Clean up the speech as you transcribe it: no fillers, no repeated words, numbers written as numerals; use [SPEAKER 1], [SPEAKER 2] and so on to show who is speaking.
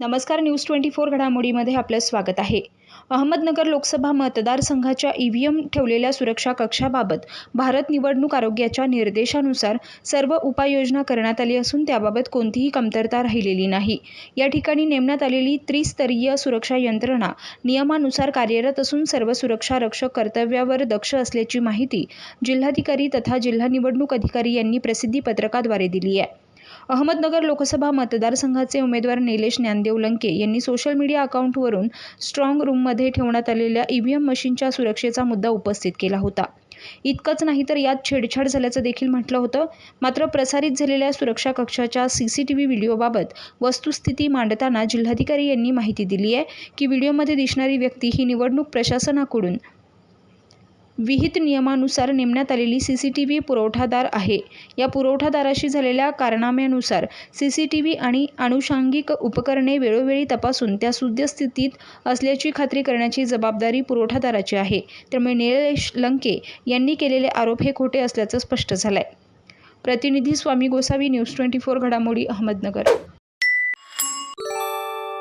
[SPEAKER 1] नमस्कार. न्यूज 24 घडामोडीमध्ये आपलं स्वागत आहे. अहमदनगर लोकसभा मतदारसंघाच्या ईव्हीएम ठेवलेल्या सुरक्षा कक्षाबाबत भारत निवडणूक आयोगाच्या निर्देशानुसार सर्व उपाययोजना करण्यात आली असून त्याबाबत कोणतीही कमतरता राहिलेली नाही. या ठिकाणी नेमण्यात आलेली त्रिस्तरीय सुरक्षा यंत्रणा नियमानुसार कार्यरत असून सर्व सुरक्षा रक्षक कर्तव्यावर दक्ष असल्याची माहिती जिल्हाधिकारी तथा जिल्हा निवडणूक अधिकारी यांनी प्रसिद्धी पत्रकाद्वारे दिली आहे. अहमदनगर लोकसभा मतदारसंघाचे उमेदवार निलेश ज्ञानदेव लंके यांनी सोशल मीडिया अकाउंटवरून स्ट्रॉंग रूममध्ये ठेवण्यात आलेल्या ईव्हीएम मशीनच्या सुरक्षेचा मुद्दा उपस्थित केला होता. इतकंच नाही तर यात छेडछाड झाल्याचं देखील म्हटलं होतं. मात्र प्रसारित झालेल्या सुरक्षा कक्षाच्या सीसीटीव्ही व्हिडिओबाबत वस्तुस्थिती मांडताना जिल्हाधिकारी यांनी माहिती दिली आहे की व्हिडिओमध्ये दिसणारी व्यक्ती ही निवडणूक प्रशासनाकडून विहित नियमानुसार नेमण्यात आलेली सीसीटीव्ही पुरवठादार आहे. या पुरवठादाराशी झालेल्या कारनाम्यानुसार सीसीटीव्ही आणि अनुषंगिक उपकरणे वेळोवेळी तपासून त्या सद्यस्थितीत असल्याची खात्री करण्याची जबाबदारी पुरवठादाराची आहे. त्यामुळे निलेश लंके यांनी केलेले आरोप हे खोटे असल्याचं स्पष्ट झालंय. प्रतिनिधी स्वामी गोसावी, न्यूज 24 घडामोडी, अहमदनगर.